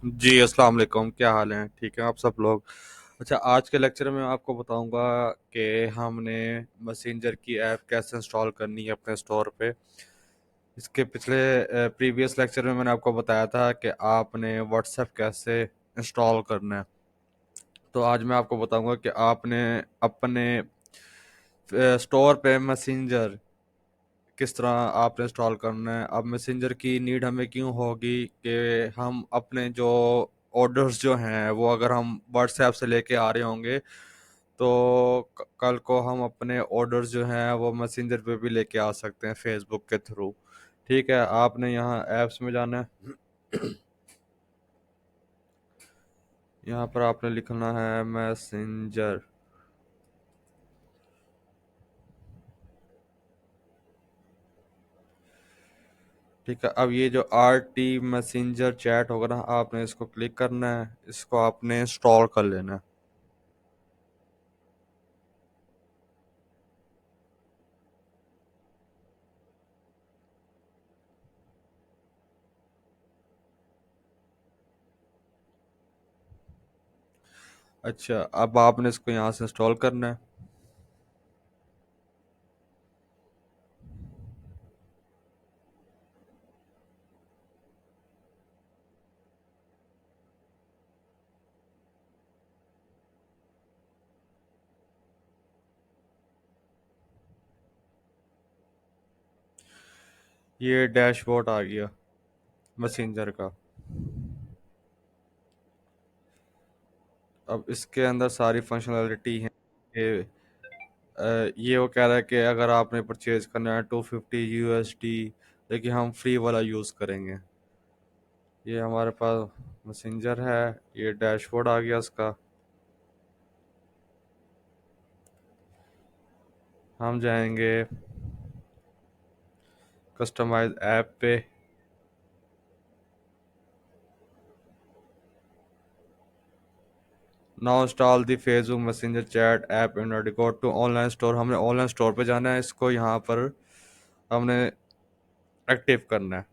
जी, अस्सलाम वालेकुम। क्या हाल है? ठीक है आप सब लोग? अच्छा, आज के लेक्चर में मैं आपको बताऊंगा कि हमने मैसेंजर की ऐप कैसे इंस्टॉल करनी है अपने स्टोर पे। इसके पिछले प्रीवियस लेक्चर में मैंने आपको बताया था कि आपने व्हाट्सएप कैसे इंस्टॉल करना है। तो आज मैं आपको बताऊंगा कि आपने अपने स्टोर पे मैसेंजर किस तरह आपने इंस्टॉल करना है। अब मैसेंजर की नीड हमें क्यों होगी कि हम अपने जो ऑर्डर्स जो हैं वो अगर हम व्हाट्सएप से लेके आ रहे होंगे तो कल को हम अपने ऑर्डर्स जो हैं वो मैसेंजर पे भी लेके आ सकते हैं फेसबुक के थ्रू। ठीक है, आपने यहाँ ऐप्स में जाना है। यहाँ पर आपने लिखना है मैसेंजर। ठीक है, अब ये जो आर टी मैसेंजर चैट होगा ना, आपने इसको क्लिक करना है, इसको आपने इंस्टॉल कर लेना है। अच्छा, अब आपने इसको यहाँ से इंस्टॉल करना है। ये डैशबोर्ड आ गया मैसेंजर का। अब इसके अंदर सारी फंक्शनैलिटी है कि ये वो कह रहा है कि अगर आपने परचेज करना है 250 USD, लेकिन हम फ्री वाला यूज़ करेंगे। ये हमारे पास मैसेंजर है। ये डैशबोर्ड आ गया इसका। हम जाएंगे कस्टमाइज ऐप पे। Now install the Facebook Messenger chat app in order go to online store. हमने ऑनलाइन स्टोर पे जाना है, इसको यहाँ पर हमने एक्टिव करना है।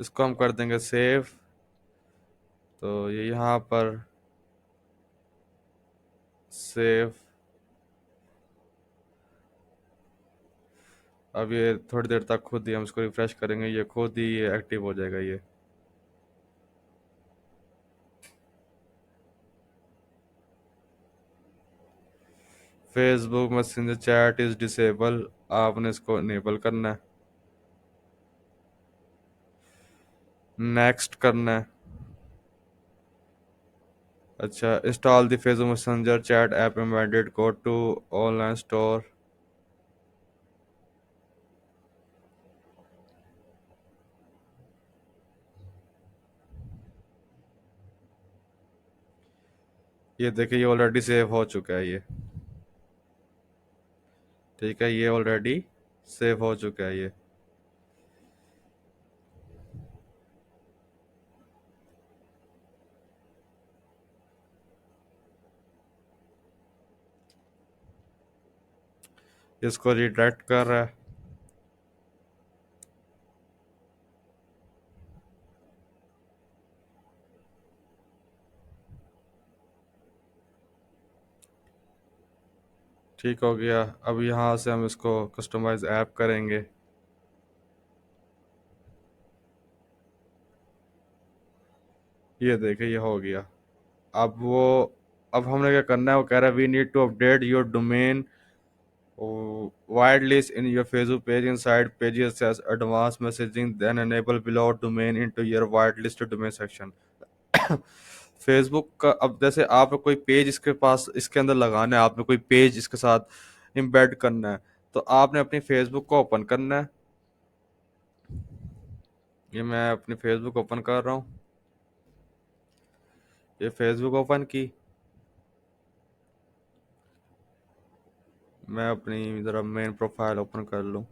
इसको हम कर देंगे सेव। तो ये यहाँ पर सेव। अब ये थोड़ी देर तक खुद ही हम इसको रिफ्रेश करेंगे, ये खुद ही ये एक्टिव हो जाएगा। ये Facebook Messenger chat is disable, आपने इसको इनेबल करना है, नेक्स्ट करना है। अच्छा, install the Facebook Messenger chat app embedded go to online store. ये देखिए, ये ऑलरेडी सेव हो चुका है ये। ठीक है, ये ऑलरेडी सेव हो चुका है ये। इसको रिडायरेक्ट कर रहा है। ठीक हो गया। अब यहाँ से हम इसको कस्टमाइज ऐप करेंगे। ये देखिए, ये हो गया। अब वो अब हमने क्या करना है, वो कह रहा है we need to update your domain whitelist in your Facebook page inside pages as advance messaging then enable below domain into your whitelist domain section. Facebook का अब जैसे आप कोई पेज इसके पास इसके अंदर लगाना है, आपने कोई पेज इसके साथ एम्बेड करना है, तो आपने अपनी फेसबुक को ओपन करना है। ये मैं अपनी फेसबुक ओपन कर रहा हूँ। ये फेसबुक ओपन की। मैं अपनी ज़रा मेन प्रोफाइल ओपन कर लूँ।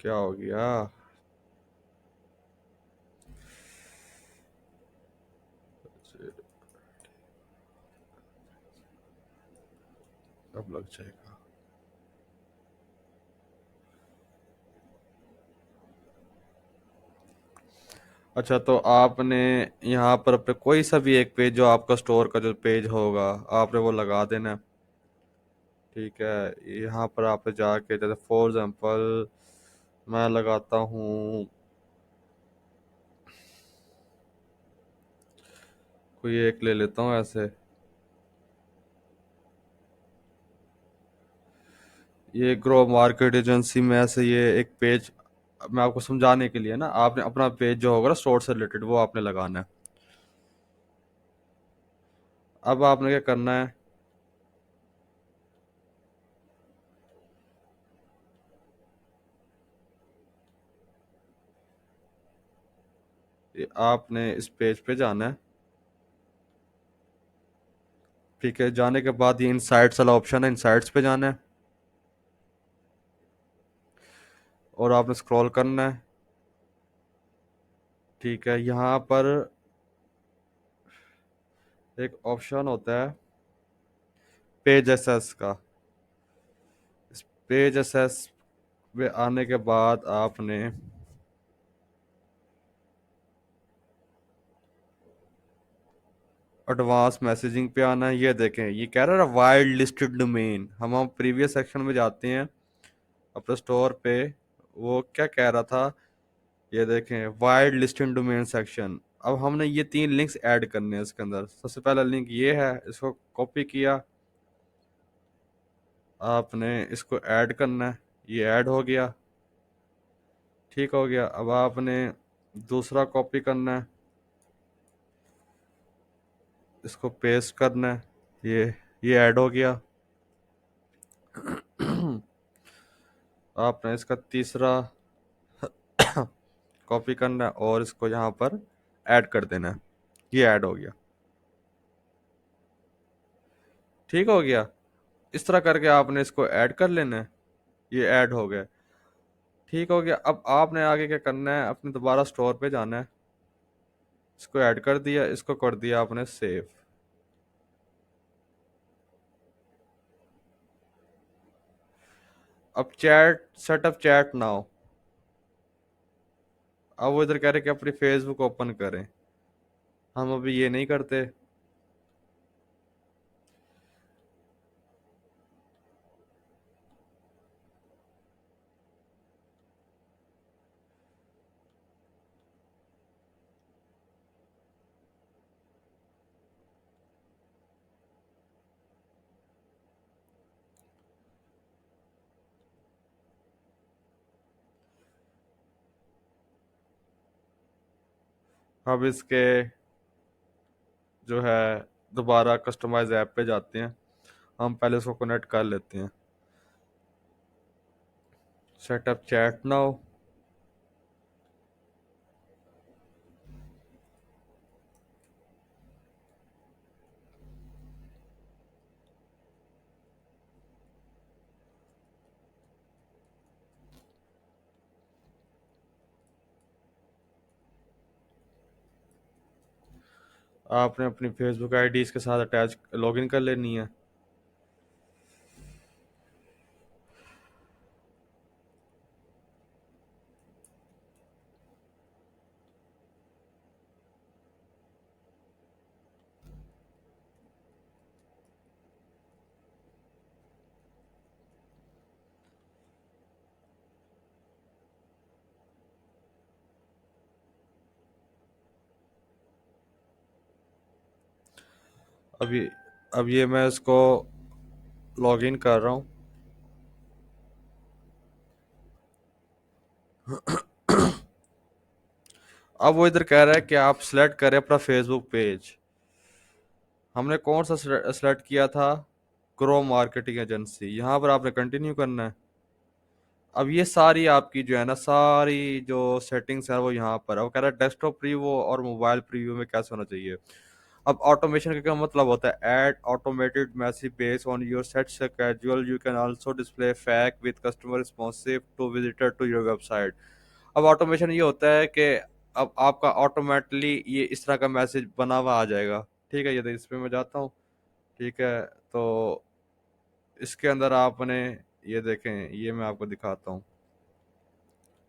क्या हो गया? अब लग जाएगा। अच्छा, तो आपने यहाँ पर अपने कोई सा भी एक पेज, जो आपका स्टोर का जो पेज होगा, आपने वो लगा देना है। ठीक है, यहाँ पर आप जाके, जैसे फॉर एग्जांपल मैं लगाता हूँ, कोई एक ले लेता हूँ ऐसे। ये ग्रो मार्केट एजेंसी में ऐसे ये एक पेज, मैं आपको समझाने के लिए ना, आपने अपना पेज जो होगा ना स्टोर से रिलेटेड, वो आपने लगाना है। अब आपने क्या करना है, आपने इस पेज पे जाना है। ठीक है, जाने के बाद ये इनसाइट्स वाला ऑप्शन है, इनसाइट्स पे जाना है और आपने स्क्रॉल करना है। ठीक है, यहाँ पर एक ऑप्शन होता है पेज एसेस का। इस पेज एसेस पे आने के बाद आपने एडवांस मैसेजिंग पे आना है। ये देखें, ये कह रहा है वाइल्ड लिस्टेड डोमेन। हम प्रीवियस सेक्शन में जाते हैं अपने स्टोर पे, वो क्या कह रहा था, ये देखें वाइल्ड लिस्टेड डोमेन सेक्शन। अब हमने ये 3 लिंक्स ऐड करने हैं इसके अंदर। सबसे पहला लिंक ये है, इसको कॉपी किया, आपने इसको ऐड करना है, ये ऐड हो गया। ठीक हो गया। अब आपने दूसरा कॉपी करना है, इसको पेस्ट करना है, ये ऐड हो गया। आपने इसका तीसरा कॉपी करना है और इसको यहाँ पर ऐड कर देना है, ये ऐड हो गया। ठीक हो गया। इस तरह करके आपने इसको ऐड कर लेना है, ये ऐड हो गया। ठीक हो गया। अब आपने आगे क्या करना है, अपने दोबारा स्टोर पे जाना है, इसको ऐड कर दिया, इसको कर दिया आपने सेव। अब चैट सेटअप चैट नाउ। अब वो इधर कह रहे कि अपनी फेसबुक ओपन करें, हम अभी ये नहीं करते। अब इसके जो है दोबारा कस्टमाइज ऐप पे जाते हैं, हम पहले इसको कनेक्ट कर लेते हैं। Setup chat now. आपने अपनी फेसबुक आईडी इसके साथ अटैच लॉगिन कर लेनी है। अभी अब ये मैं इसको लॉगिन कर रहा हूँ। अब वो इधर कह रहा है कि आप सिलेक्ट करें अपना फेसबुक पेज। हमने कौन सा सिलेक्ट किया था, ग्रो मार्केटिंग एजेंसी। यहाँ पर आपने कंटिन्यू करना है। अब ये सारी आपकी जो है ना, सारी जो सेटिंग्स है वो यहाँ पर, अब कह रहा है डेस्कटॉप प्रीव्यू और मोबाइल प्रीव्यू में कैसे होना चाहिए। अब ऑटोमेशन का क्या मतलब होता है? Add automated message based on your set schedule, you can also display FAQ with customer responsive to visitor to your website. अब ऑटोमेशन ये होता है कि अब आपका ऑटोमेटिकली ये इस तरह का मैसेज बना हुआ आ जाएगा। ठीक है, ये तो इस पे मैं जाता हूँ। ठीक है, तो इसके अंदर आपने ये देखें, ये मैं आपको दिखाता हूँ।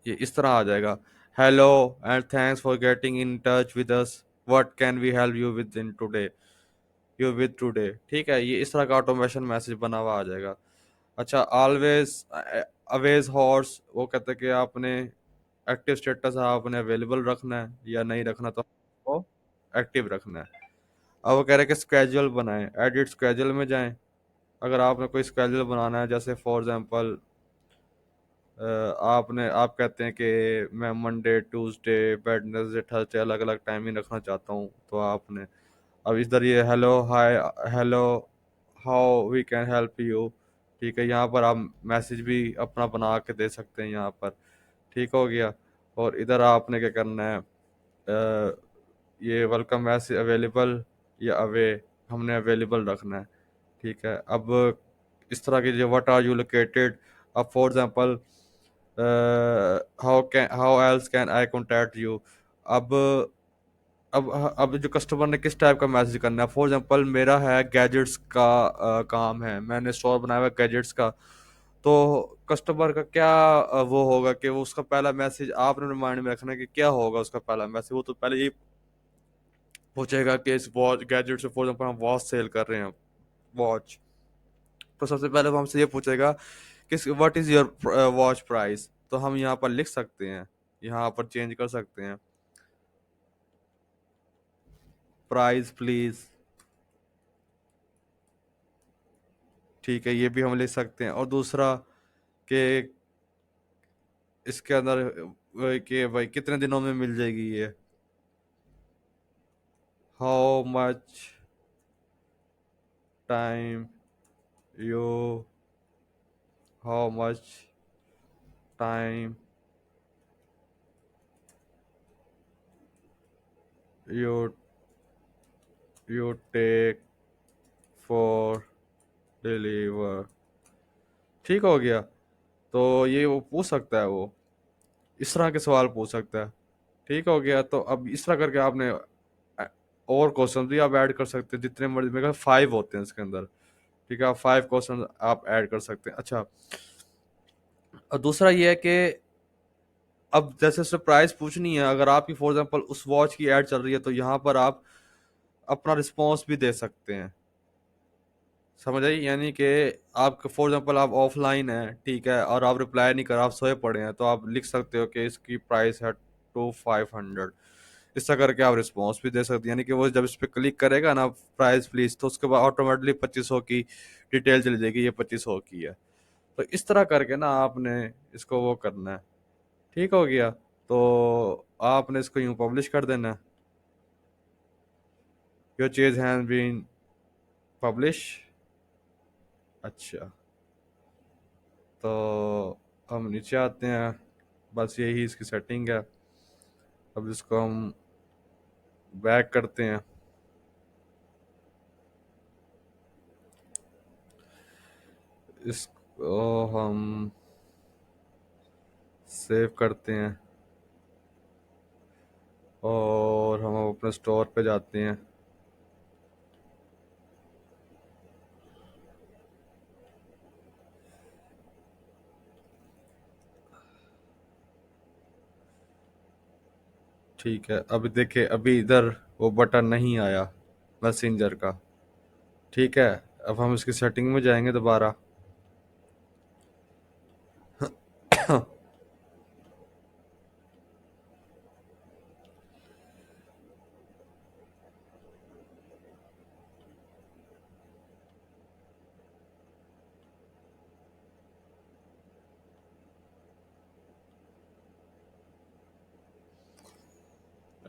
ये इस तरह आ जाएगा, hello and thanks for getting in touch with us, what can we help you with in today, you with today. ठीक है, ये इस तरह का ऑटोमेशन मैसेज बना हुआ आ जाएगा। अच्छा, ऑलवेज अवेज हॉर्स, वो कहते हैं कि आपने एक्टिव स्टेटस आपने अवेलेबल रखना है या नहीं रखना, तो वो एक्टिव रखना है। अब वो कह रहे हैं कि स्केड्यूल बनाएं, एडिट स्केड्यूल में जाएं। अगर आपने कोई स्केड्यूल बनाना है, जैसे फॉर एग्जांपल आपने आप कहते हैं कि मैं मंडे ट्यूसडे वेडनेसडे थर्सडे अलग अलग टाइमिंग रखना चाहता हूँ, तो आपने अब इधर ये hello hi, hello how we can help you. ठीक है, यहाँ पर आप मैसेज भी अपना बना के दे सकते हैं यहाँ पर। ठीक हो गया। और इधर आपने क्या करना है, ये वेलकम मैसेज अवेलेबल या अवे, हमने अवेलेबल रखना है। ठीक है, अब इस तरह की जो व्हाट आर यू लोकेटेड, अब for example how else can eye contact you. अब अब जो कस्टमर ने किस टाइप का मैसेज करना है, फॉर एग्जांपल मेरा है गैजेट्स का काम है, मैंने स्टोर बनाया हुआ है गैजेट्स का। तो कस्टमर का क्या वो होगा कि वो उसका पहला मैसेज आपने माइंड में रखना है कि क्या होगा उसका पहला मैसेज। वो तो पहले ये पूछेगा कि इस वॉच गैजेट से, फॉर एग्जांपल हम वॉच सेल कर रहे हैं, वॉच, तो सबसे पहले वो हमसे ये पूछेगा कि what is your watch price. तो हम यहाँ पर लिख सकते हैं, यहाँ पर चेंज कर सकते हैं, प्राइस प्लीज। ठीक है, ये भी हम लिख सकते हैं। और दूसरा कि इसके अंदर कि भाई कितने दिनों में मिल जाएगी ये, how much time you, how much time you you take for deliver. ठीक हो गया। तो ये वो पूछ सकता है, वो इस तरह के सवाल पूछ सकता है। ठीक हो गया। तो अब इस तरह करके आपने और क्वेश्चन भी आप ऐड कर सकते हैं, जितने मर्जी, मेरे ख्याल 5 होते हैं इसके अंदर। ठीक है, आप 5 क्वेश्चन आप ऐड कर सकते हैं। अच्छा, और दूसरा ये है कि अब जैसे उससे प्राइस पूछनी है, अगर आपकी फॉर एग्जांपल उस वॉच की ऐड चल रही है, तो यहाँ पर आप अपना रिस्पॉन्स भी दे सकते हैं। समझ आई? यानी कि आप फॉर एग्जांपल आप ऑफलाइन हैं, ठीक है, और आप रिप्लाई नहीं कर, आप सोए पड़े हैं, तो आप लिख सकते हो कि इसकी प्राइस है 2500। इस तरह करके आप रिस्पॉन्स भी दे सकते हैं। यानी कि वो जब इस पर क्लिक करेगा ना, प्राइस प्लीज, तो उसके बाद ऑटोमेटिकली 2500 की डिटेल चली जाएगी, ये 2500 की है। तो इस तरह करके ना आपने इसको वो करना है। ठीक हो गया। तो आपने इसको यूं पब्लिश कर देना है, योर चेज हैज बीन पब्लिश। अच्छा, तो हम नीचे आते हैं, बस यही इसकी सेटिंग है। अब इसको हम बैक करते हैं, इसको हम सेव करते हैं, और हम अपने स्टोर पे जाते हैं। ठीक है, अभी देखिए, अभी इधर वो बटन नहीं आया मैसेंजर का। ठीक है, अब हम इसकी सेटिंग में जाएंगे दोबारा।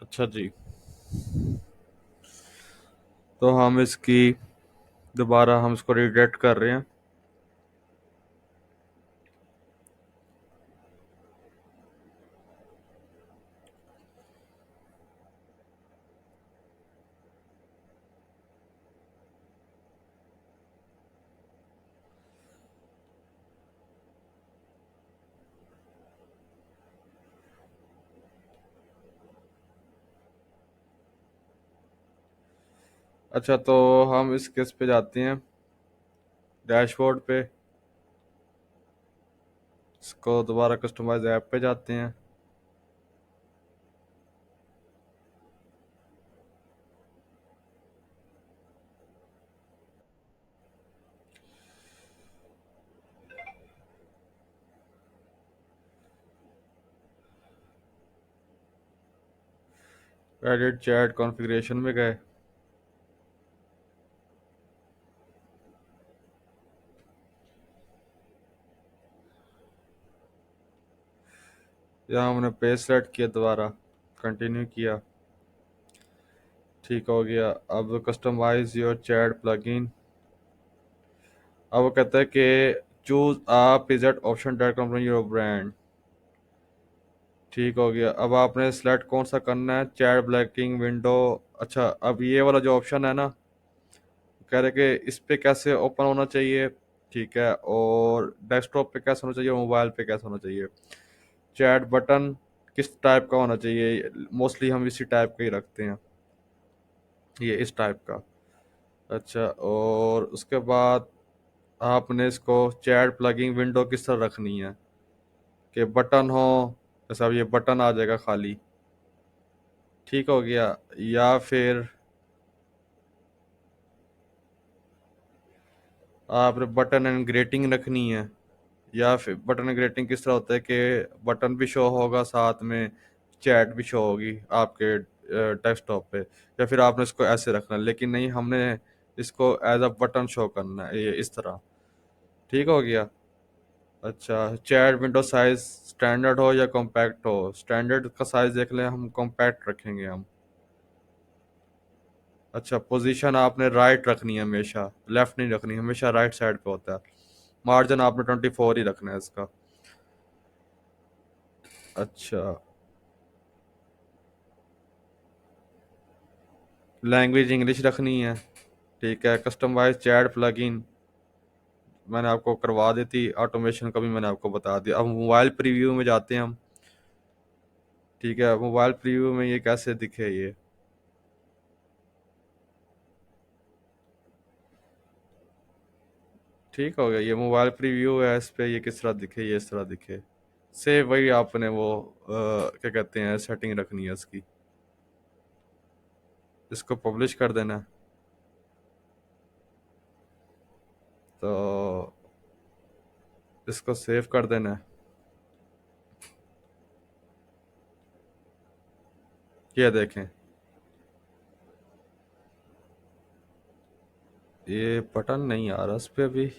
अच्छा जी, तो हम इसकी दोबारा हम इसको रीडायरेक्ट कर रहे हैं। अच्छा, तो हम इस केस पे जाते हैं, डैशबोर्ड पे, इसको दोबारा कस्टमाइज ऐप पे जाते हैं। एडिट चैट कॉन्फ़िगरेशन में गए। यहाँ हमने पेज सेलेक्ट किया, दोबारा कंटिन्यू किया, ठीक हो गया। अब कस्टमाइज योर चैट प्लगइन। अब वो कहता है कि चूज आ पिजेट option that come from your brand. ठीक हो गया। अब आपने सेलेक्ट कौन सा करना है, चैट ब्लैकिंग विंडो। अच्छा, अब ये वाला जो ऑप्शन है ना, कह रहे कि इस पे कैसे ओपन होना चाहिए, ठीक है, और डेस्कटॉप पे कैसे होना चाहिए, मोबाइल पे कैसे होना चाहिए, चैट बटन किस टाइप का होना चाहिए। मोस्टली हम इसी टाइप का ही रखते हैं, ये इस टाइप का। अच्छा, और उसके बाद आपने इसको चैट प्लगिंग विंडो किस तरह रखनी है, कि बटन हो, जैसे अब ये बटन आ जाएगा खाली, ठीक हो गया। या फिर आपने बटन एंड ग्रेटिंग रखनी है, या फिर बटन एंड ग्रेटिंग किस तरह होता है कि बटन भी शो होगा, साथ में चैट भी शो होगी आपके डेस्कटॉप पे, या फिर आपने इसको ऐसे रखना है। लेकिन नहीं, हमने इसको एज अ बटन शो करना है, ये इस तरह, ठीक हो गया। अच्छा, चैट विंडो साइज स्टैंडर्ड हो या कॉम्पैक्ट हो, स्टैंडर्ड का साइज देख लें, हम कॉम्पैक्ट रखेंगे हम। अच्छा, पोजीशन आपने राइट रखनी है, हमेशा लेफ्ट नहीं रखनी, हमेशा राइट साइड पे होता है। मार्जिन आपने 24 ही रखना है इसका। अच्छा, लैंग्वेज इंग्लिश रखनी है, ठीक है। कस्टमाइज चैट प्लगइन मैंने आपको करवा दी थी, ऑटोमेशन का भी मैंने आपको बता दिया। अब मोबाइल प्रीव्यू में जाते हैं हम, ठीक है। मोबाइल प्रीव्यू में ये कैसे दिखे ये, ठीक हो गया। ये मोबाइल प्रीव्यू है, इस पे ये किस तरह दिखे, ये इस तरह दिखे। से वही आपने वो क्या कहते हैं, सेटिंग रखनी है इसकी। इसको पब्लिश कर देना है। तो इसको सेव कर देना है। ये देखें, ये बटन नहीं आ रहा इस पे अभी।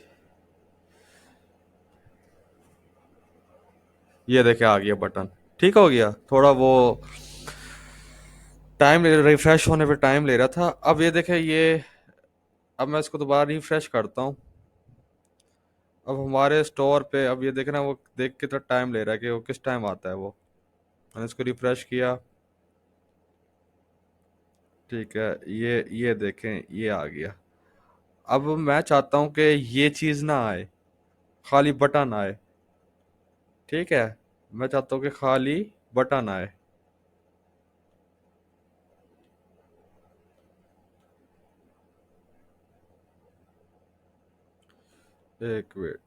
ये देखे, आ गया बटन, ठीक हो गया। थोड़ा वो टाइम रिफ्रेश होने पे टाइम ले रहा था। अब ये देखे ये, अब मैं इसको दोबारा रिफ्रेश करता हूँ। अब हमारे स्टोर पे, अब ये देखना, वो देख के तो टाइम ले रहा है कि वो किस टाइम आता है वो। मैंने इसको रिफ्रेश किया, ठीक है। ये देखें, ये आ गया। अब मैं चाहता हूँ कि ये चीज़ ना आए, खाली बटन आए, ठीक है। मैं चाहता हूँ कि खाली बटन आए। एक minute.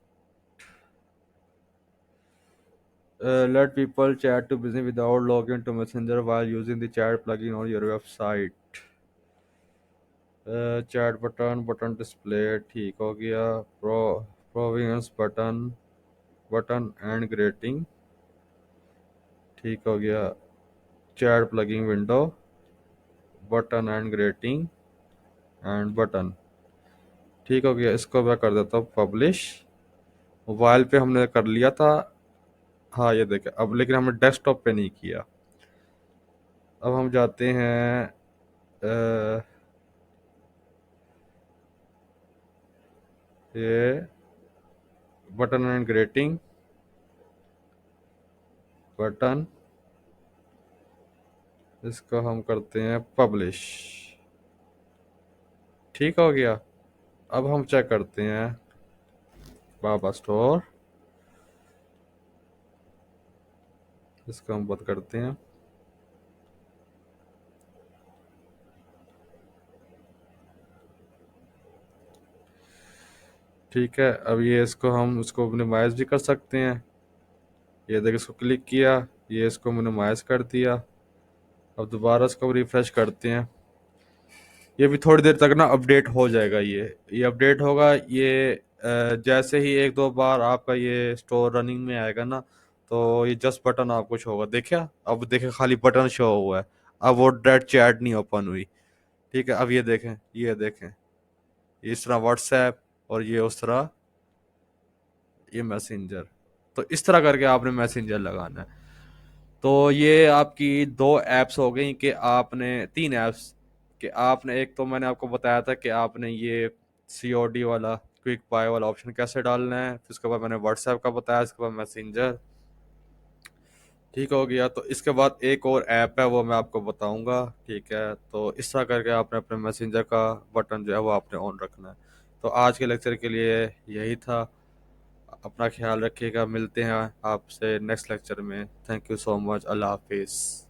Let people chat to business without logging to Messenger while using the chat plugin on your website. Chat button, button display, ठीक हो गया। Province button, button and grating, ठीक हो गया। Chat plugging window, button and grating and button, ठीक हो गया। इसको मैं कर देता हूँ पब्लिश। मोबाइल पे हमने कर लिया था, हाँ ये देखे अब, लेकिन हमने डेस्कटॉप पे नहीं किया। अब हम जाते हैं ये बटन एंड ग्रेटिंग, बटन, इसको हम करते हैं पब्लिश, ठीक हो गया। अब हम चेक करते हैं बाबा स्टोर, इसको हम बंद करते हैं। ठीक है, अब ये इसको हम उसको मिनिमाइज भी कर सकते हैं। ये देखो, इसको क्लिक किया, ये इसको मिनिमाइज कर दिया। अब दोबारा इसको रिफ्रेश करते हैं। ये भी थोड़ी देर तक ना अपडेट हो जाएगा। ये अपडेट होगा। ये जैसे ही एक दो बार आपका ये स्टोर रनिंग में आएगा ना, तो ये जस्ट बटन आपको शो होगा। देखिए, अब देखें, खाली बटन शो हुआ है। अब वो डेट चैट नहीं ओपन हुई। ठीक है, अब ये देखें इस तरह व्हाट्सएप, और ये उस तरह ये मैसेंजर। तो इस तरह करके आपने मैसेंजर लगाना है। तो ये आपकी दो ऐप्स हो गई कि आपने तीन ऐप्स कि आपने, एक तो मैंने आपको बताया था कि आपने ये सीओडी वाला क्विक बाय वाला ऑप्शन कैसे डालना है। फिर उसके बाद मैंने व्हाट्सएप का बताया, इसके बाद मैसेंजर। ठीक हो गया। तो इसके बाद एक और ऐप है, वो मैं आपको बताऊंगा। ठीक है, तो इस तरह करके आपने अपने मैसेंजर का बटन जो है वो आपने ऑन रखना है। तो आज के लेक्चर के लिए यही था। अपना ख्याल रखिएगा, मिलते हैं आपसे नेक्स्ट लेक्चर में। Thank you so much. अल्लाह हाफिज़।